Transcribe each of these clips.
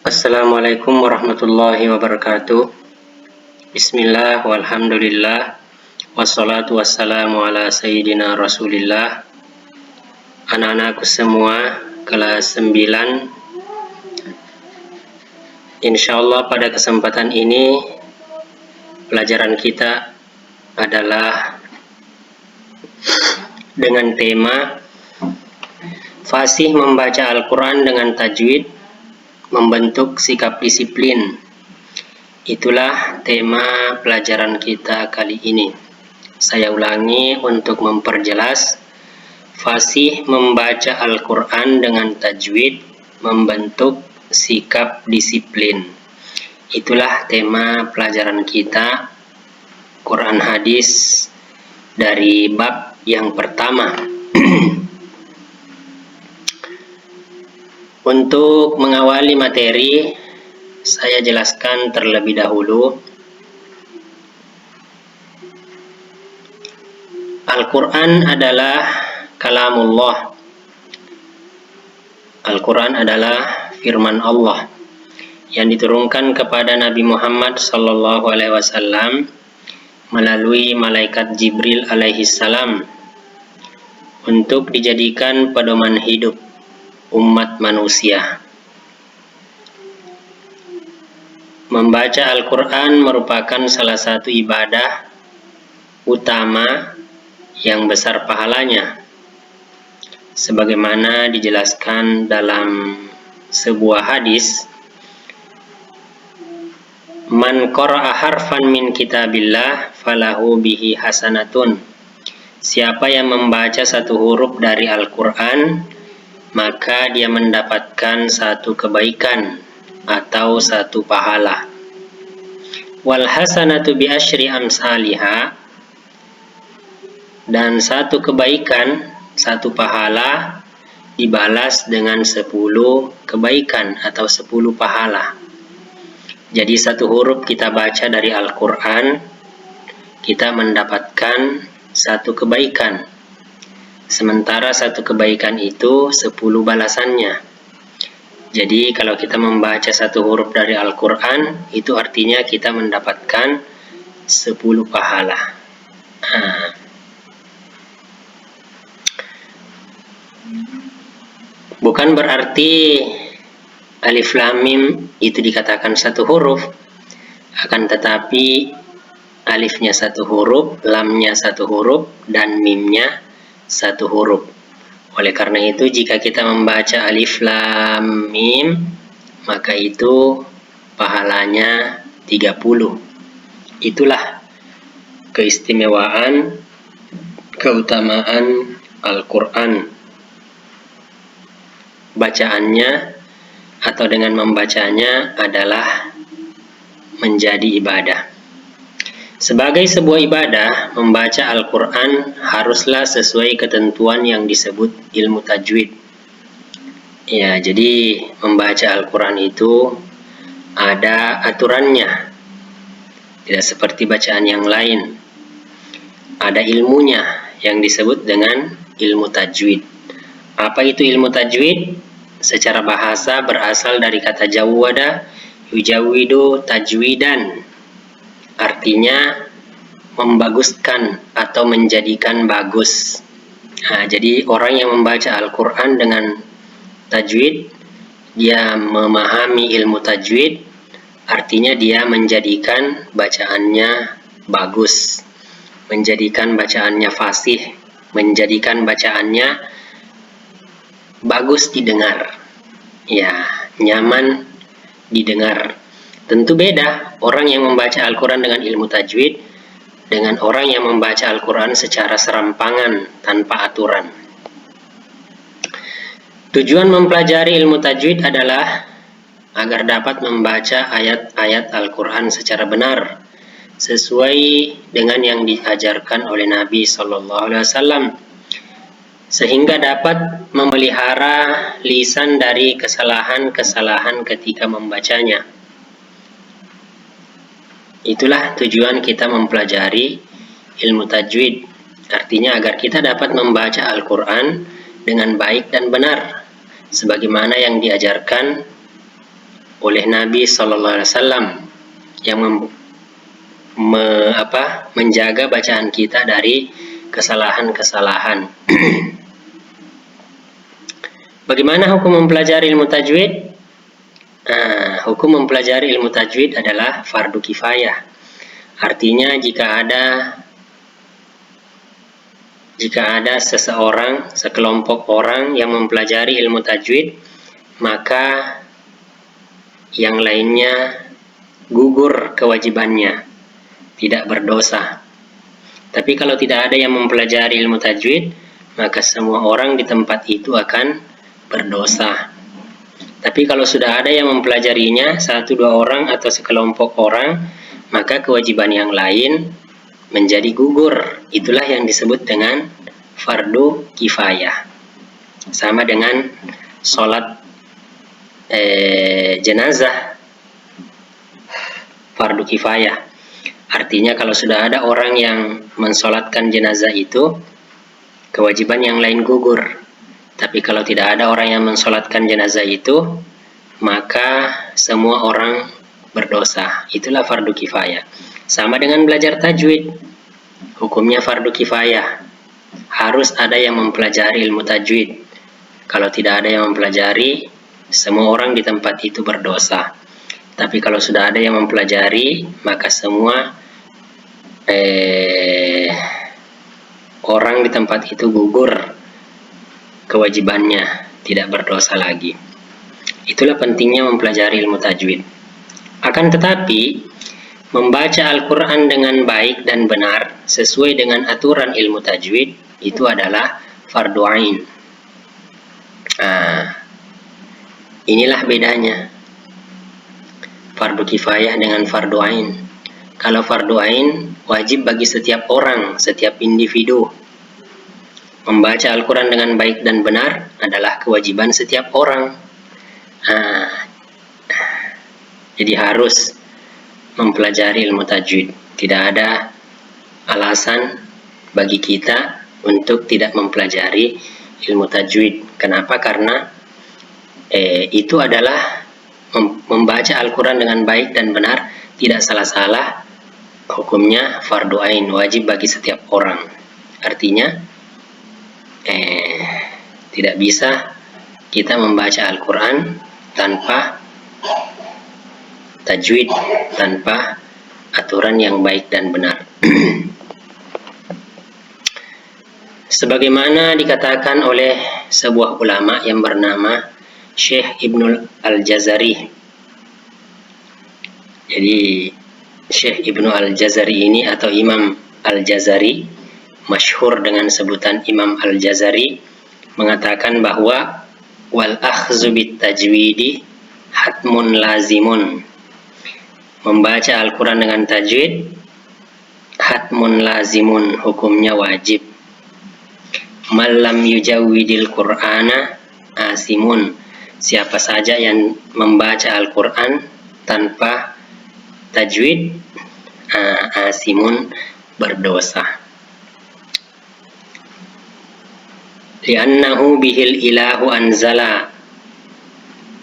Assalamualaikum warahmatullahi wabarakatuh. Bismillah walhamdulillah wassalatu wassalamu ala sayyidina rasulillah. Anak-anakku semua kelas 9, insyaallah pada kesempatan ini pelajaran kita adalah dengan tema fasih membaca Al-Quran dengan tajwid membentuk sikap disiplin. Itulah tema pelajaran kita kali ini. Saya ulangi untuk memperjelas. Fasih membaca Al-Quran dengan tajwid membentuk sikap disiplin. Itulah tema pelajaran kita, Quran hadis dari bab yang pertama. Untuk mengawali materi, saya jelaskan terlebih dahulu. Al-Quran adalah kalamullah. Al-Quran adalah firman Allah yang diturunkan kepada Nabi Muhammad SAW melalui malaikat Jibril alaihissalam untuk dijadikan pedoman hidup umat manusia. Membaca Al-Quran merupakan salah satu ibadah utama yang besar pahalanya, sebagaimana dijelaskan dalam sebuah hadis, man qara'a harfan min kitabillah falahu bihi hasanatun. Siapa yang membaca satu huruf dari Al-Quran, maka dia mendapatkan satu kebaikan atau satu pahala. Wal hasanatu bi asyri amsalihha, dan satu kebaikan, satu pahala dibalas dengan 10 kebaikan atau 10 pahala. Jadi satu huruf kita baca dari Al-Quran, kita mendapatkan satu kebaikan. Sementara satu kebaikan itu 10 balasannya. Jadi kalau kita membaca satu huruf dari Al-Quran, itu artinya kita mendapatkan 10 pahala. Bukan berarti alif lam mim itu dikatakan satu huruf, akan tetapi alifnya satu huruf, lamnya satu huruf, dan mimnya satu huruf. Oleh karena itu, jika kita membaca alif lam mim, maka itu pahalanya 30. Itulah keistimewaan, keutamaan Al-Quran. Bacaannya atau dengan membacanya adalah menjadi ibadah. Sebagai sebuah ibadah, membaca Al-Quran haruslah sesuai ketentuan yang disebut ilmu tajwid. Ya, jadi membaca Al-Quran itu ada aturannya. Tidak seperti bacaan yang lain. Ada ilmunya yang disebut dengan ilmu tajwid. Apa itu ilmu tajwid? Secara bahasa berasal dari kata jawwada, yujawidu tajwidan. Artinya membaguskan atau menjadikan bagus. Jadi orang yang membaca Al-Quran dengan tajwid, dia memahami ilmu tajwid, artinya dia menjadikan bacaannya bagus, menjadikan bacaannya fasih, menjadikan bacaannya bagus didengar, ya, nyaman didengar. Tentu beda orang yang membaca Al-Quran dengan ilmu tajwid dengan orang yang membaca Al-Quran secara serampangan tanpa aturan. Tujuan mempelajari ilmu tajwid adalah agar dapat membaca ayat-ayat Al-Quran secara benar, sesuai dengan yang diajarkan oleh Nabi SAW, sehingga dapat memelihara lisan dari kesalahan-kesalahan ketika membacanya. Itulah tujuan kita mempelajari ilmu tajwid. Artinya agar kita dapat membaca Al-Quran dengan baik dan benar, sebagaimana yang diajarkan oleh Nabi SAW yang menjaga bacaan kita dari kesalahan-kesalahan. Bagaimana hukum mempelajari ilmu tajwid? Hukum mempelajari ilmu tajwid adalah fardu kifayah. Artinya jika ada seseorang, sekelompok orang yang mempelajari ilmu tajwid, maka yang lainnya gugur kewajibannya, tidak berdosa. Tapi kalau tidak ada yang mempelajari ilmu tajwid, maka semua orang di tempat itu akan berdosa. Tapi kalau sudah ada yang mempelajarinya, 1-2 orang atau sekelompok orang, maka kewajiban yang lain menjadi gugur. Itulah yang disebut dengan fardu kifayah. Sama dengan sholat jenazah, fardu kifayah. Artinya kalau sudah ada orang yang mensolatkan jenazah itu, kewajiban yang lain gugur. Tapi kalau tidak ada orang yang mensolatkan jenazah itu, maka semua orang berdosa. Itulah fardu kifayah. Sama dengan belajar tajwid, hukumnya fardu kifayah. Harus ada yang mempelajari ilmu tajwid. Kalau tidak ada yang mempelajari, semua orang di tempat itu berdosa. Tapi kalau sudah ada yang mempelajari, maka semua orang di tempat itu gugur kewajibannya, tidak berdosa lagi. Itulah pentingnya mempelajari ilmu tajwid. Akan tetapi, membaca Al-Quran dengan baik dan benar sesuai dengan aturan ilmu tajwid itu adalah fardu ain. Inilah bedanya fardu kifayah dengan fardu ain. Kalau fardu ain wajib bagi setiap orang, setiap individu. Membaca Al-Quran dengan baik dan benar adalah kewajiban setiap orang. Jadi harus mempelajari ilmu tajwid. Tidak ada alasan bagi kita untuk tidak mempelajari ilmu tajwid. Kenapa? Karena itu adalah membaca Al-Quran dengan baik dan benar, tidak salah-salah, hukumnya fardu ain, wajib bagi setiap orang. Artinya tidak bisa kita membaca Al-Quran tanpa tajwid, tanpa aturan yang baik dan benar. Sebagaimana dikatakan oleh sebuah ulama yang bernama Syekh Ibnu Al-Jazari. Jadi Syekh Ibnu Al-Jazari ini atau Imam Al-Jazari, masyhur dengan sebutan Imam Al-Jazari, mengatakan bahwa wal akhzu bit tajwidi hatmun lazimun. Membaca Al-Quran dengan tajwid hatmun lazimun, hukumnya wajib. Malam yujawwidil Qur'ana asimun. Siapa saja yang membaca Al-Quran tanpa tajwid, asimun, berdosa. Li'annahu bihil ilahu anzala.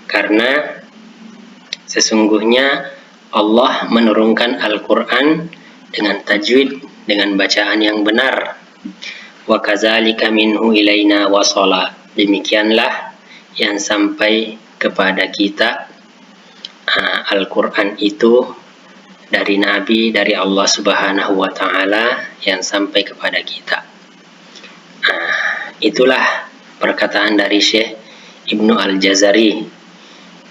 Karena sesungguhnya Allah menurunkan Al-Quran dengan tajwid, dengan bacaan yang benar. Wa kadzalika minhu ilaina wasala. Demikianlah yang sampai kepada kita Al-Quran itu dari Nabi, dari Allah Subhanahu wa Ta'ala yang sampai kepada kita. Itulah perkataan dari Syekh Ibnu Al-Jazari,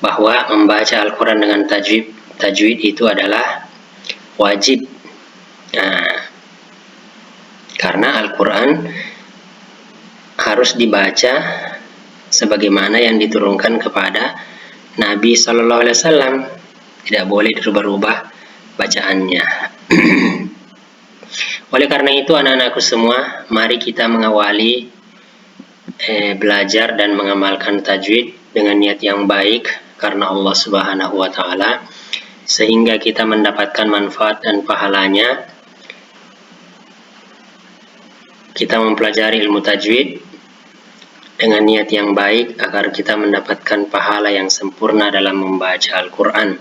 bahwa membaca Al-Quran dengan tajwid itu adalah wajib. Karena Al-Quran harus dibaca sebagaimana yang diturunkan kepada Nabi SAW. Tidak boleh dirubah-rubah bacaannya. Oleh karena itu, anak-anakku semua, mari kita mengawali belajar dan mengamalkan tajwid dengan niat yang baik karena Allah Subhanahu wa Ta'ala, sehingga kita mendapatkan manfaat dan pahalanya. Kita mempelajari ilmu tajwid dengan niat yang baik agar kita mendapatkan pahala yang sempurna dalam membaca Al-Quran.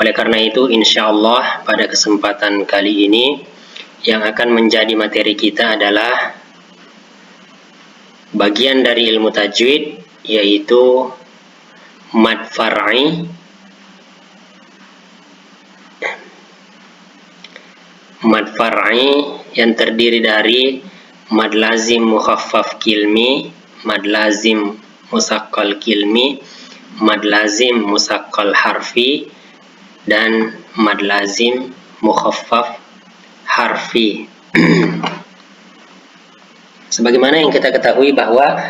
Oleh karena itu, insya Allah pada kesempatan kali ini yang akan menjadi materi kita adalah bagian dari ilmu tajwid, yaitu mad far'i. Mad far'i yang terdiri dari mad lazim mukhaffaf kilmi, mad lazim musaqqal kilmi, mad lazim musaqqal harfi, dan mad lazim mukhaffaf harfi. Sebagaimana yang kita ketahui bahwa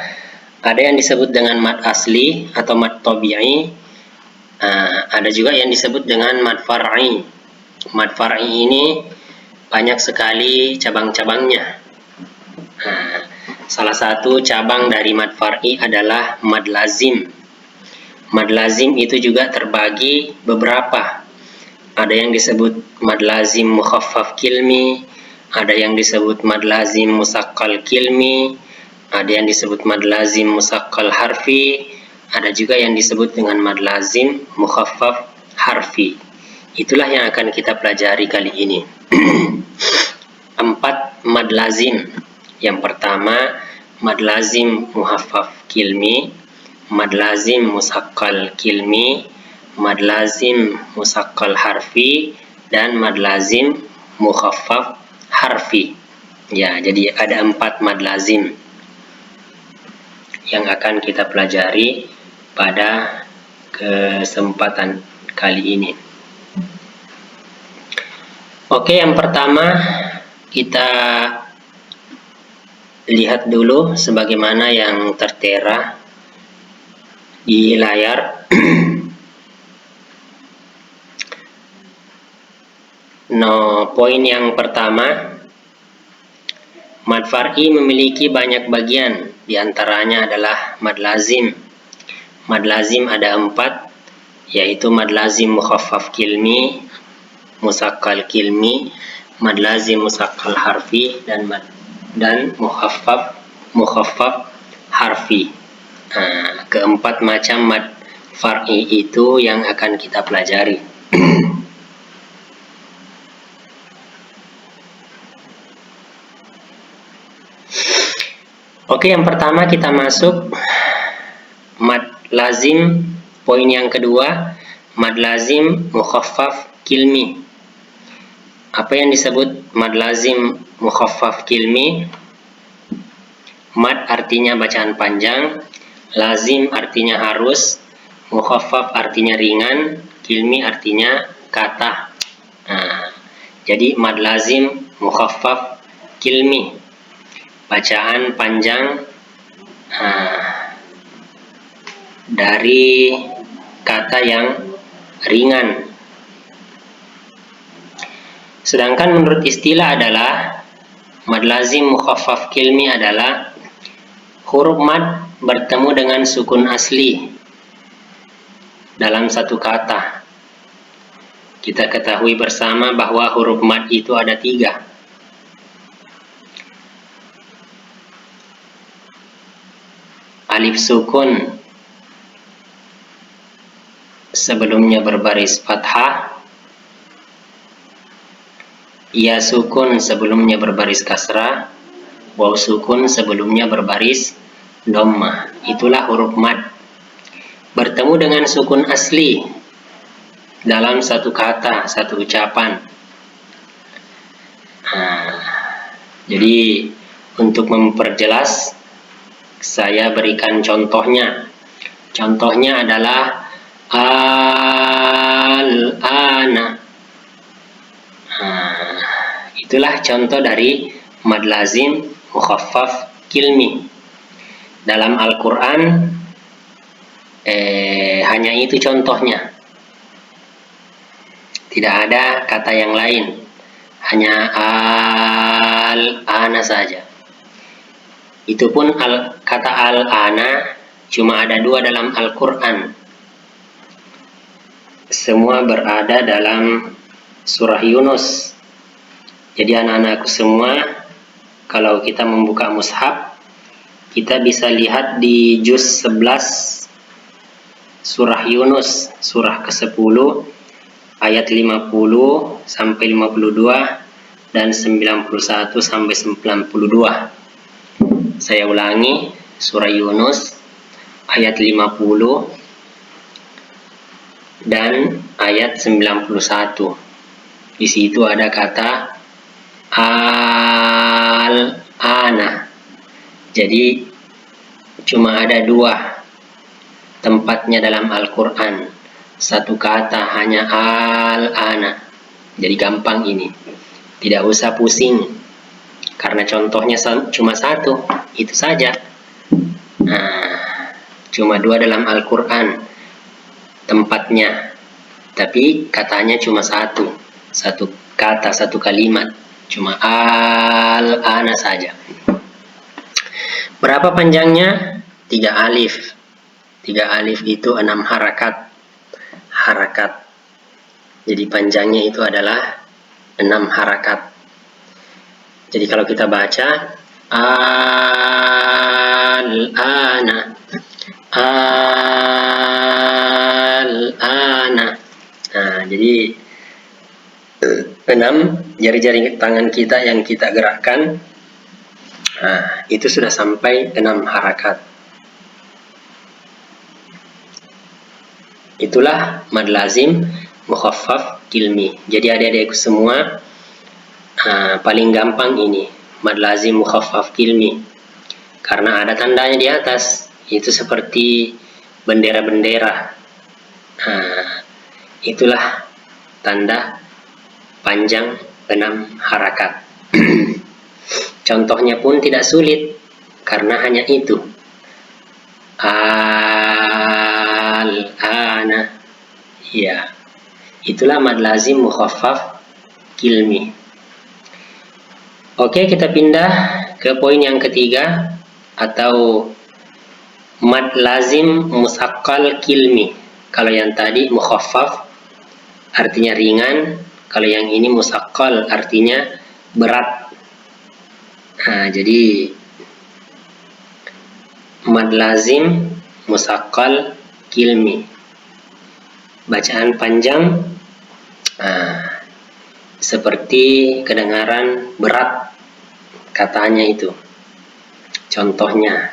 ada yang disebut dengan mad asli atau mad tabi'i, ada juga yang disebut dengan mad far'i. Mad far'i ini banyak sekali cabang-cabangnya. Salah satu cabang dari mad far'i adalah mad lazim. Mad lazim itu juga terbagi beberapa. Ada yang disebut mad lazim mukhaffaf kilmi, ada yang disebut mad lazim musaqqal kilmi, ada yang disebut mad lazim musaqqal harfi, ada juga yang disebut dengan mad lazim mukhaffaf harfi. Itulah yang akan kita pelajari kali ini. 4 mad lazim. Yang pertama, mad lazim muhaffaf kilmi, mad lazim musaqqal kilmi, mad lazim musaqqal harfi, dan mad lazim mukhaffaf harfi. Ya, jadi ada 4 mad lazim yang akan kita pelajari pada kesempatan kali ini. Oke, yang pertama kita lihat dulu sebagaimana yang tertera di layar. Poin yang pertama, mad far'i memiliki banyak bagian, diantaranya adalah mad lazim. Mad lazim ada 4, yaitu mad lazim mukhaffaf kilmi, musaqqal kilmi, mad lazim musaqqal harfi, dan mukhaffaf harfi. Keempat macam mad far'i itu yang akan kita pelajari. Oke, yang pertama kita masuk mad lazim. Poin yang kedua, mad lazim mukhaffaf kilmi. Apa yang disebut mad lazim mukhaffaf kilmi? Mad artinya bacaan panjang, lazim artinya harus, mukhaffaf artinya ringan, kilmi artinya kata. Jadi mad lazim mukhaffaf kilmi, bacaan panjang dari kata yang ringan. Sedangkan menurut istilah adalah mad lazim mukhaffaf kilmi adalah huruf mad bertemu dengan sukun asli dalam satu kata. Kita ketahui bersama bahwa huruf mad itu ada 3. Alif sukun sebelumnya berbaris fathah, ya sukun sebelumnya berbaris kasrah, waw sukun sebelumnya berbaris dhammah. Itulah huruf mad bertemu dengan sukun asli dalam satu kata, satu ucapan. Jadi untuk memperjelas, saya berikan contohnya. Contohnya adalah al-ana. Itulah contoh dari mad lazim mukhaffaf kilmi. Dalam Al-Quran hanya itu contohnya. Tidak ada kata yang lain. Hanya al-ana saja. Itu pun kata al-ana cuma ada 2 dalam Al-Quran. Semua berada dalam surah Yunus. Jadi anak-anakku semua, kalau kita membuka mushaf, Kita bisa lihat di juz 11 surah Yunus, surah ke-10 ayat 50 sampai 52 dan 91 sampai 92. Saya ulangi, surah Yunus ayat 50 dan ayat 91. Di situ ada kata al-ana. Jadi cuma ada 2 tempatnya dalam Al-Quran. Satu kata hanya al-ana. Jadi gampang ini. Tidak usah pusing. Karena contohnya cuma 1. Itu saja. Nah, cuma 2 dalam Al-Quran tempatnya. Tapi katanya cuma 1. Satu kata, satu kalimat. Cuma al-ana saja. Berapa panjangnya? 3 alif. 3 alif itu 6 harakat. Jadi panjangnya itu adalah 6 harakat. Jadi kalau kita baca al-ana, al-ana. Nah, jadi 6 jari-jari tangan kita yang kita gerakkan. Nah, itu sudah sampai 6 harakat. Itulah mad lazim mukhaffaf kilmi. Jadi adik-adikku semua, paling gampang ini mad lazim mukhaffaf kilmi. Karena ada tandanya di atas. Itu seperti bendera-bendera. Itulah tanda panjang 6 harakat. Contohnya pun tidak sulit, karena hanya itu. Al-ana. Ya, itulah mad lazim mukhaffaf kilmi. Oke, kita pindah ke poin yang ketiga, atau mad lazim musaqqal kilmi. Kalau yang tadi mukhaffaf artinya ringan, kalau yang ini musaqqal artinya berat. Nah, jadi mad lazim musaqqal kilmi. Bacaan panjang seperti kedengaran berat katanya itu. Contohnya,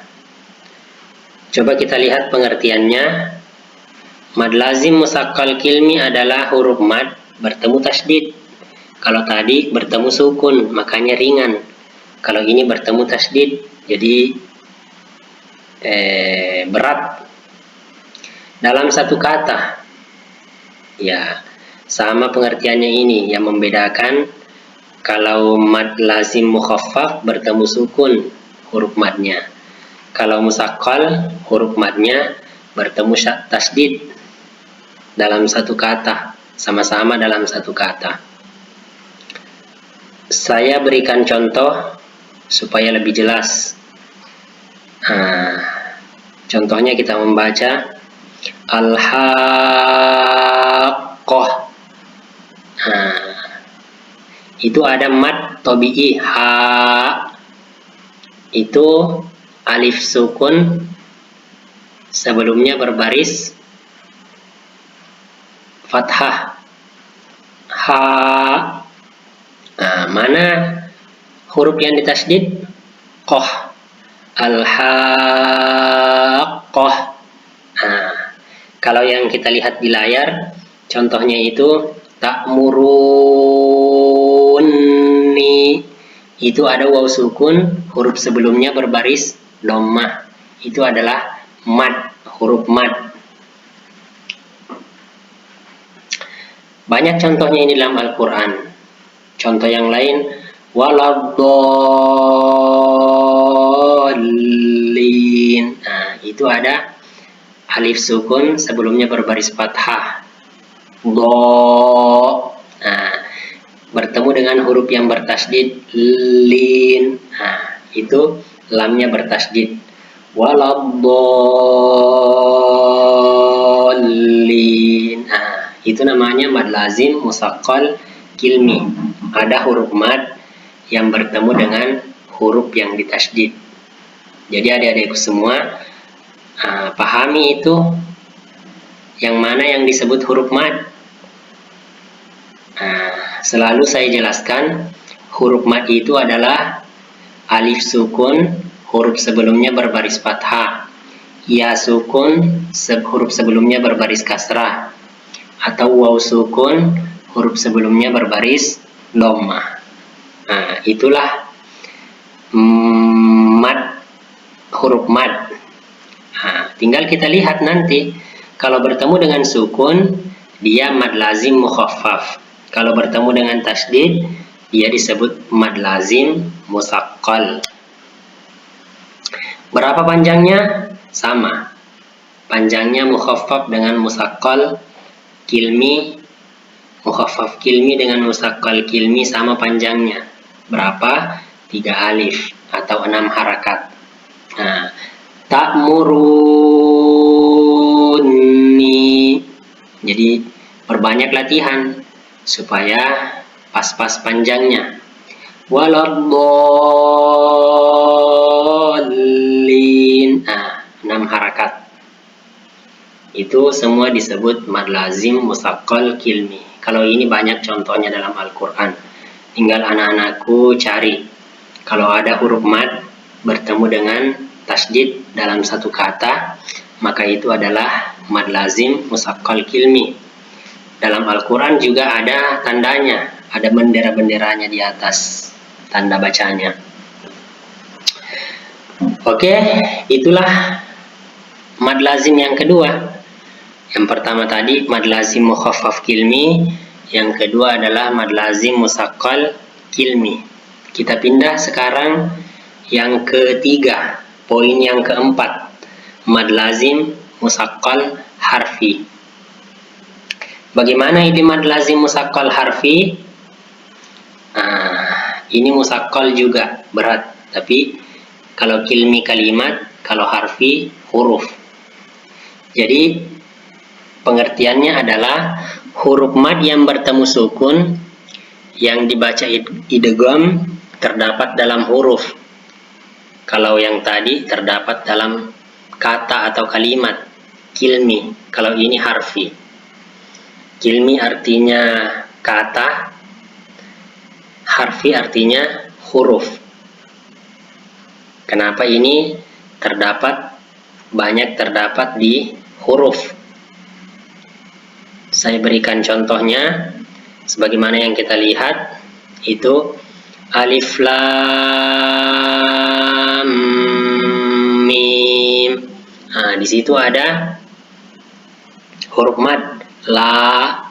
coba kita lihat pengertiannya. Mad lazim musaqqal kilmi adalah huruf mad bertemu tasdid. Kalau tadi bertemu sukun, makanya ringan. Kalau ini bertemu tasdid, jadi berat. Dalam satu kata, ya sama pengertiannya ini. Yang membedakan, kalau mad lazim mukhaffaf bertemu sukun huruf madnya. Kalau musaqqal huruf madnya bertemu tasdid dalam satu kata, sama-sama dalam satu kata. Saya berikan contoh supaya lebih jelas. Contohnya kita membaca al-haqqah. Itu ada mad tabi'i ha. Itu alif sukun sebelumnya berbaris fathah. Ha. Mana huruf yang ditasdid? Qah. Al-haqqah. Kalau yang kita lihat di layar, contohnya itu ta'muruni. Itu ada waw sukun, huruf sebelumnya berbaris dhammah. Itu adalah mad, huruf mad. Banyak contohnya ini dalam Al-Quran. Contoh yang lain, waladdallin. Itu ada alif sukun sebelumnya berbaris fathah. Bertemu dengan huruf yang bertasdid lin. Itu lamnya bertasdid. Waladdallin. Itu namanya mad lazim musaqqal kilmi. Ada huruf mad yang bertemu dengan huruf yang ditasdid. Jadi adik-adikku semua, pahami itu yang mana yang disebut huruf mad. Selalu saya jelaskan, huruf mad itu adalah alif sukun, huruf sebelumnya berbaris fathah, ya sukun, huruf sebelumnya berbaris kasrah, atau waw sukun, huruf sebelumnya berbaris dhammah. Itulah mad, huruf mad. Tinggal kita lihat nanti, kalau bertemu dengan sukun, dia mad lazim mukhaffaf. Kalau bertemu dengan tasydid, dia disebut mad lazim musaqqal. Berapa panjangnya? Sama. Panjangnya mukhaffaf dengan musaqqal kilmi, mukhaffaf kilmi dengan musaqqal kilmi sama panjangnya. Berapa? 3 alif atau 6 harakat. Ta'muruni. Jadi perbanyak latihan supaya pas-pas panjangnya. Waladdallin. 6 harakat. Itu semua disebut mad lazim musaqqal kilmi. Kalau ini banyak contohnya dalam Al-Quran. Tinggal anak-anakku cari. Kalau ada huruf mad bertemu dengan tasydid dalam satu kata, maka itu adalah mad lazim musaqqal kilmi. Dalam Al-Quran juga ada tandanya, ada bendera-benderanya di atas tanda bacanya. Oke, itulah mad lazim yang kedua. Yang pertama tadi mad lazim mukhaffaf kilmi, yang kedua adalah mad lazim musaqqal kilmi. Kita pindah sekarang yang ketiga, poin yang keempat, mad lazim musaqqal harfi. Bagaimana ini mad lazim musaqqal harfi? Ini musaqqal juga berat, tapi kalau kilmi kalimat, kalau harfi huruf. Jadi pengertiannya adalah huruf mad yang bertemu sukun yang dibaca idgham terdapat dalam huruf. Kalau yang tadi terdapat dalam kata atau kalimat kilmi, kalau ini harfi. Kilmi artinya kata, harfi artinya huruf. Kenapa ini banyak terdapat di huruf? Saya berikan contohnya, sebagaimana yang kita lihat, itu alif lam mim. Di situ ada huruf mad la.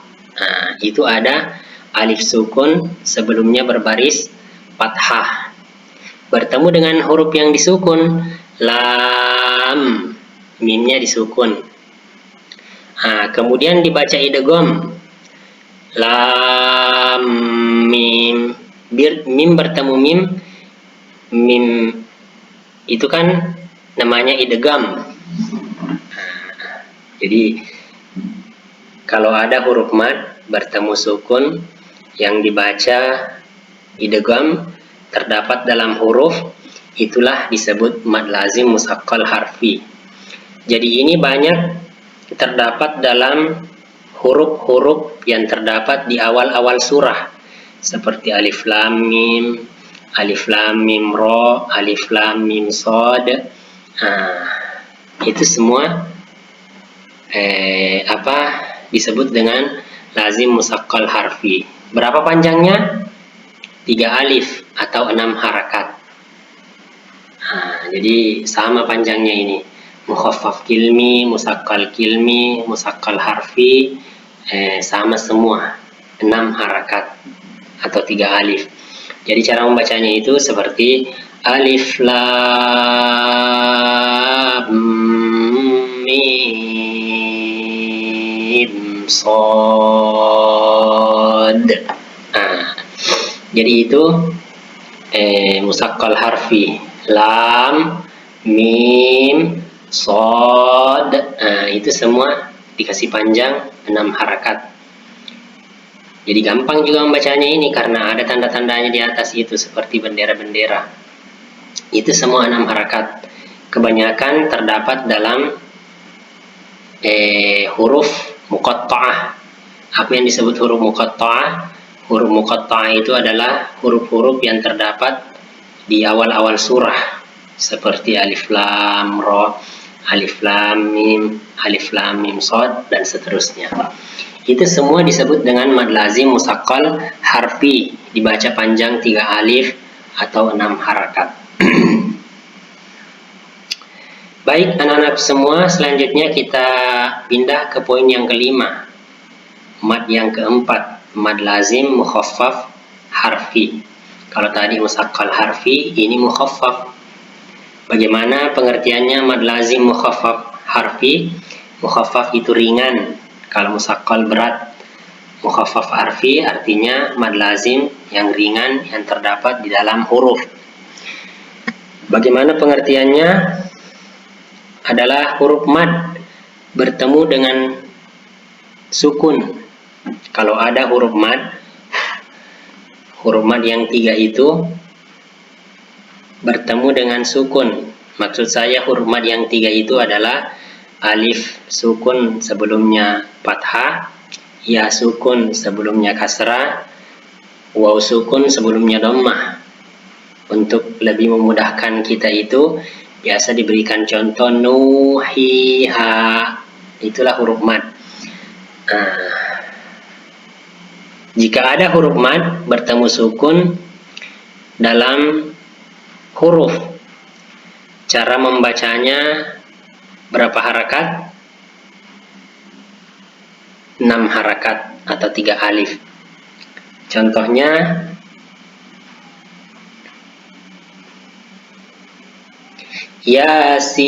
Itu ada alif sukun sebelumnya berbaris fathah. Bertemu dengan huruf yang disukun, lam, mimnya disukun. Kemudian dibaca idgham, lam mim, mim bertemu mim itu kan namanya idgham. Jadi kalau ada huruf mad bertemu sukun yang dibaca idgham terdapat dalam huruf, itulah disebut mad lazim musaqqal harfi. Jadi ini banyak terdapat dalam huruf-huruf yang terdapat di awal-awal surah, seperti alif lam mim ra, alif lam mim shad. Itu semua disebut dengan lazim musaqqal harfi. Berapa panjangnya? 3 alif atau 6 harakat. Jadi sama panjangnya ini. Mukhaffaf kilmi, musaqqal kilmi, musaqqal harfi, sama semua, 6 harakat atau 3 alif. Jadi cara membacanya itu seperti alif lam mim shad. Jadi itu musaqqal harfi, lam mim shad. Itu semua dikasih panjang 6 harakat. Jadi gampang juga membacanya ini karena ada tanda-tandanya di atas itu seperti bendera-bendera. Itu semua 6 harakat. kebanyakan terdapat dalam huruf muqatta'ah. Apa yang disebut huruf muqatta'ah? Huruf muqatta'ah itu adalah huruf-huruf yang terdapat di awal-awal surah, seperti alif lam ra, alif lam mim shad, dan seterusnya. Itu semua disebut dengan mad lazim musaqqal harfi, dibaca panjang 3 alif atau 6 harakat. Baik anak-anak semua, selanjutnya kita pindah ke poin yang kelima. Mad yang keempat, mad lazim mukhaffaf harfi. Kalau tadi musaqqal harfi, ini mukhaffaf. Bagaimana pengertiannya mad lazim mukhaffaf harfi? Mukhaffaf itu ringan, kalau musaqqal berat. Mukhaffaf harfi artinya mad lazim yang ringan yang terdapat di dalam huruf. Bagaimana pengertiannya? Adalah huruf mad bertemu dengan sukun. Kalau ada huruf mad yang 3 itu bertemu dengan sukun. Maksud saya huruf mad yang 3 itu adalah alif sukun sebelumnya fathah, ya sukun sebelumnya kasrah, waw sukun sebelumnya dhammah. Untuk lebih memudahkan kita itu biasa diberikan contoh nuhiha, itulah huruf mad. Jika ada huruf mad bertemu sukun dalam huruf, cara membacanya berapa harakat? 6 harakat atau 3 alif. Contohnya Yasin.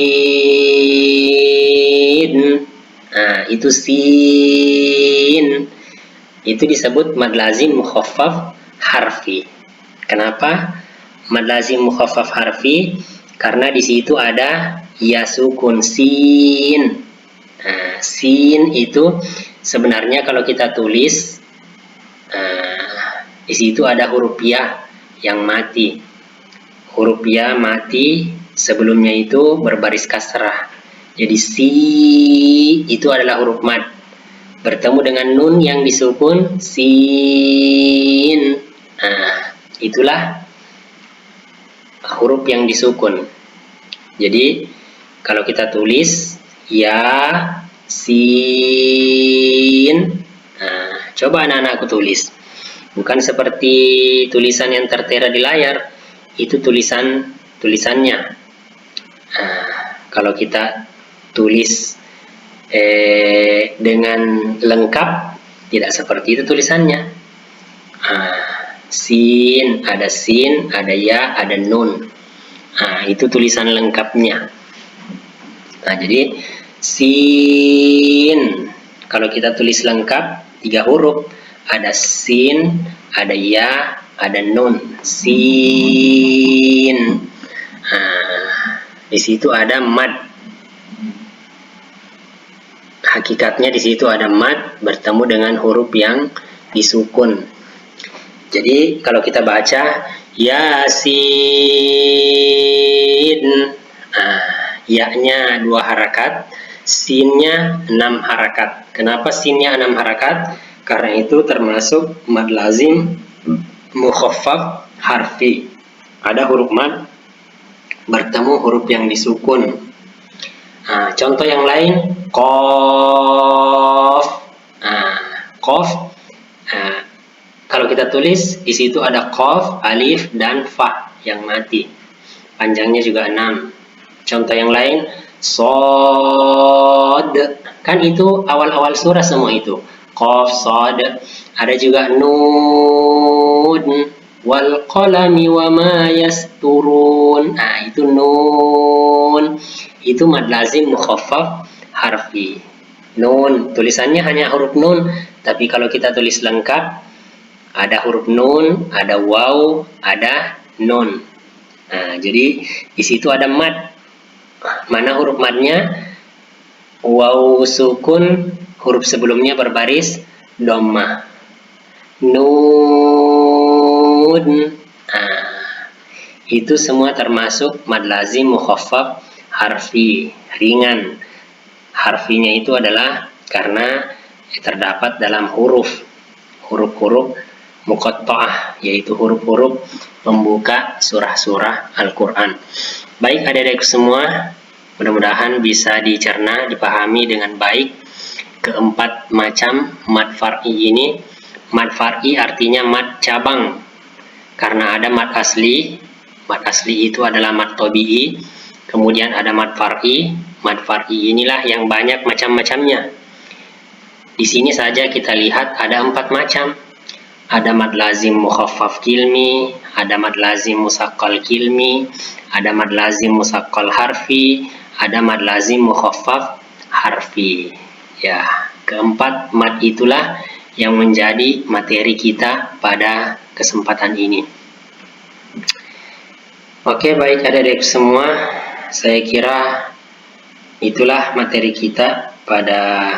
Itu sin. Itu disebut mad lazim mukhaffaf harfi. Kenapa mad lazim mukhaffaf harfi? Karena di situ ada ya sukun sin. Sin itu sebenarnya kalau kita tulis di situ ada huruf ya yang mati. Huruf ya mati, sebelumnya itu berbaris kasrah. Jadi si itu adalah huruf mad. Bertemu dengan nun yang disukun, sin. Itulah huruf yang disukun. Jadi kalau kita tulis ya sin. Coba anak-anakku tulis. Bukan seperti tulisan yang tertera di layar. Itu tulisannya. Kalau kita tulis dengan lengkap, tidak seperti itu tulisannya. Sin, ada ya, ada nun. Itu tulisan lengkapnya. Jadi sin, kalau kita tulis lengkap 3 huruf, ada sin, ada ya, ada nun. Sin. Di situ ada mad. Hakikatnya di situ ada mad bertemu dengan huruf yang disukun. Jadi kalau kita baca Yasin, ya-nya 2 harakat, sin-nya 6 harakat. Kenapa sin-nya 6 harakat? Karena itu termasuk mad lazim mukhaffaf harfi. Ada huruf mad bertemu huruf yang disukun. Contoh yang lain, qaf. Qaf. Kalau kita tulis di situ ada qaf, alif dan fa yang mati. Panjangnya juga 6. Contoh yang lain, shad. Kan itu awal-awal surah semua itu. Qaf, shad. Ada juga nun. Wal qalami wa ma yasturun. Itu nun. Itu mad lazim mukhaffaf harfi. Nun, tulisannya hanya huruf nun, tapi kalau kita tulis lengkap ada huruf nun, ada waw, ada nun. Jadi di situ ada mad. Mana huruf madnya? Waw sukun, huruf sebelumnya berbaris dhammah. Nun. Itu semua termasuk mad lazim mukhaffaf harfi, ringan. Harfinya itu adalah karena terdapat dalam huruf-huruf muqatta'ah, yaitu huruf-huruf pembuka surah-surah Al-Quran. Baik adik-adik semua, mudah-mudahan bisa dicerna, dipahami dengan baik keempat macam mad far'i ini. Mad far'i artinya mad cabang, karena ada mad asli. Mad asli itu adalah mad tabi'i, kemudian ada mad far'i. Mad far'i inilah yang banyak macam-macamnya. Di sini saja kita lihat ada 4 macam. Ada mad lazim mukhaffaf kilmi, ada mad lazim musaqqal kilmi, ada mad lazim musaqqal harfi, ada mad lazim mukhaffaf harfi. Ya, keempat mad itulah yang menjadi materi kita pada kesempatan ini. Oke, baik adik-adik semua, saya kira itulah materi kita pada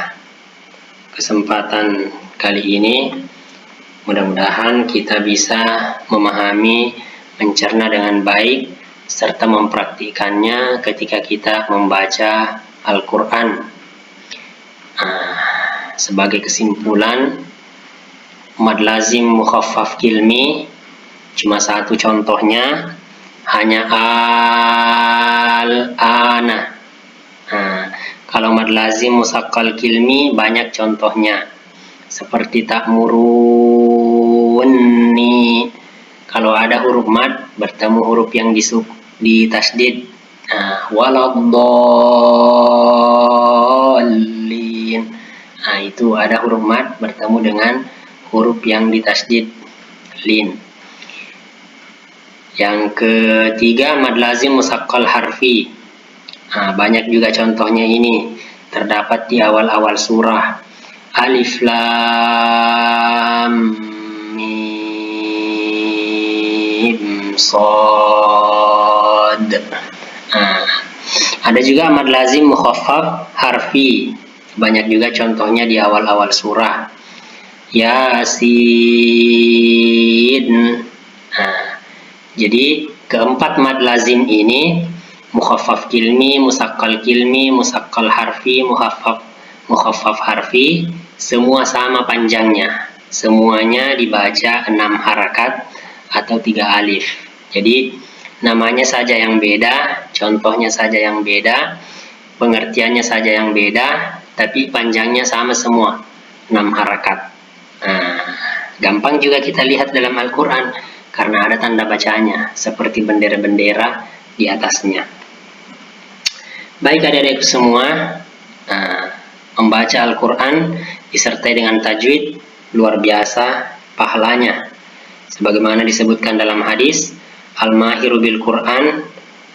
kesempatan kali ini. Mudah-mudahan kita bisa memahami, mencerna dengan baik, serta mempraktikkannya ketika kita membaca Al-Quran. Sebagai kesimpulan, mad lazim mukhaffaf kilmi cuma satu contohnya, hanya al-ana. Kalau mad lazim musaqqal kilmi banyak contohnya, seperti ta'muruni. Kalau ada huruf mad bertemu huruf yang ditasdid, waladdallin. Itu ada huruf mad bertemu dengan huruf yang ditasdid, lin. Yang ketiga, mad lazim musaqqal harfi. Banyak juga contohnya ini, terdapat di awal-awal surah. Alif lam mim shad. Ada juga mad lazim mukhaffaf harfi. Banyak juga contohnya di awal-awal surah. Yasin. Jadi keempat mad lazim ini, mukhaffaf kilmi, musaqqal kilmi, musaqqal harfi, mukhaffaf harfi, semua sama panjangnya. Semuanya dibaca 6 harakat atau 3 alif. Jadi namanya saja yang beda, contohnya saja yang beda, pengertiannya saja yang beda, tapi panjangnya sama semua, 6 harakat. Gampang juga kita lihat dalam Al-Quran, karena ada tanda bacanya, seperti bendera-bendera di atasnya. Baik adik-adik semua, membaca Al-Quran disertai dengan tajwid luar biasa pahalanya. Sebagaimana disebutkan dalam hadis, al-mahiru bil Quran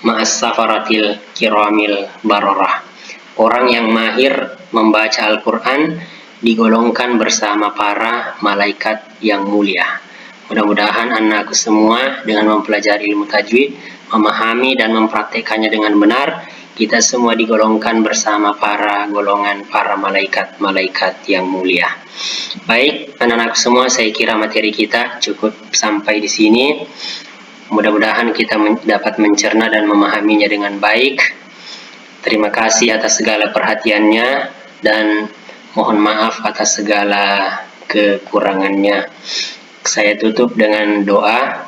ma'as safaratil kiramil bararah. Orang yang mahir membaca Al-Quran digolongkan bersama para malaikat yang mulia. Mudah-mudahan anakku semua dengan mempelajari ilmu tajwid, memahami dan mempraktekannya dengan benar, kita semua digolongkan bersama golongan para malaikat-malaikat yang mulia. Baik, anak-anak semua, saya kira materi kita cukup sampai di sini. Mudah-mudahan kita dapat mencerna dan memahaminya dengan baik. Terima kasih atas segala perhatiannya dan mohon maaf atas segala kekurangannya. Saya tutup dengan doa.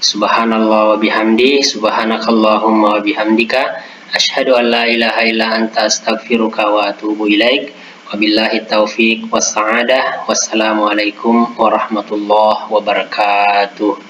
Subhanallah wa bihamdi, subhanakallahumma wa bihamdika, asyhadu an la ilaha illa anta astaghfiruka wa atubu ilaik. Wabillahi taufiq wassa'adah. Wassalamualaikum warahmatullahi wabarakatuh.